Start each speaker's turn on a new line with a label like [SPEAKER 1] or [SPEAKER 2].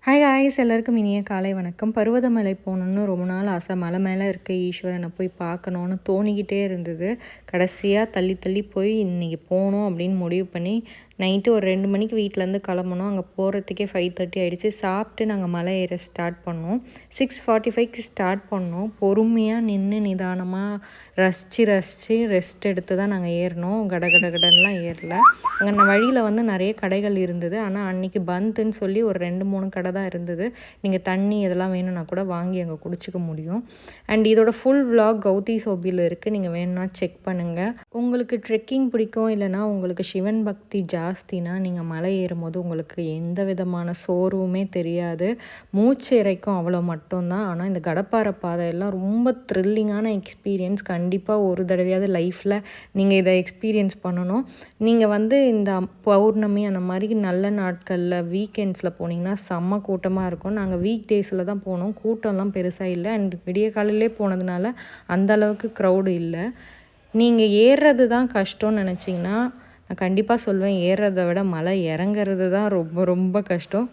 [SPEAKER 1] Hi guys, எல்லாருக்கும் இனிய காலை வணக்கம். பருவதமலை போகணுன்னு ரொம்ப நாள் ஆசை. மலை மேலே இருக்க ஈஸ்வரனை போய் பார்க்கணுன்னு தோணிக்கிட்டே இருந்தது. கடைசியாக தள்ளி தள்ளி போய் இன்றைக்கி போகணும் அப்படின்னு முடிவு பண்ணி நைட்டு ஒரு 2 மணிக்கு வீட்டிலேருந்து கிளம்புனோம். அங்கே போகிறதுக்கே 5:30 ஆகிடுச்சு. சாப்பிட்டு நாங்கள் மலை ஏற ஸ்டார்ட் பண்ணோம். 6:45க்கு ஸ்டார்ட் பண்ணோம். பொறுமையாக நின்று நிதானமாக ரசித்து ரெஸ்ட் எடுத்து தான் நாங்கள் ஏறினோம். கடன்லாம் ஏறல. அங்கே வழியில் நிறைய கடைகள் இருந்தது. ஆனால் அன்றைக்கி பந்துன்னு சொல்லி ஒரு 2-3 கடை தான் இருந்தது. நீங்கள் தண்ணி இதெல்லாம் வேணும்னா கூட வாங்கி அங்கே குடிச்சிக்க முடியும். அண்ட் இதோட ஃபுல் vlog கௌதி சோபியில் இருக்குது. நீங்கள் வேணும்னா செக் பண்ணுங்கள். உங்களுக்கு ட்ரெக்கிங் பிடிக்கும், இல்லைனா உங்களுக்கு சிவன் பக்தி ஜாஸ்தினா நீங்கள் மலை ஏறும்போது உங்களுக்கு எந்த விதமான சோர்வுமே தெரியாது. மூச்சு இறைக்கும் அவ்வளோ மட்டும்தான். ஆனால் இந்த கடப்பாறை பாதையெல்லாம் ரொம்ப த்ரில்லிங்கான எக்ஸ்பீரியன்ஸ். கண்டிப்பாக ஒரு தடவையாவது லைஃப்பில் நீங்கள் இதை எக்ஸ்பீரியன்ஸ் பண்ணணும். நீங்கள் இந்த பௌர்ணமி அந்த மாதிரி நல்ல நாட்களில் வீக்கெண்ட்ஸில் போனீங்கன்னா செம்ம கூட்டமாக இருக்கும். நாங்கள் வீக் டேஸில் தான் போனோம். கூட்டம்லாம் பெருசாக இல்லை. அண்ட் விடிய காலையிலே போனதுனால அந்தளவுக்கு க்ரௌடு இல்லை. நீங்கள் ஏறுறது தான் கஷ்டம்னு நினச்சிங்கன்னா நான் கண்டிப்பாக சொல்வேன், ஏறுறதை விட மலை இறங்குறது தான் ரொம்ப ரொம்ப கஷ்டம்.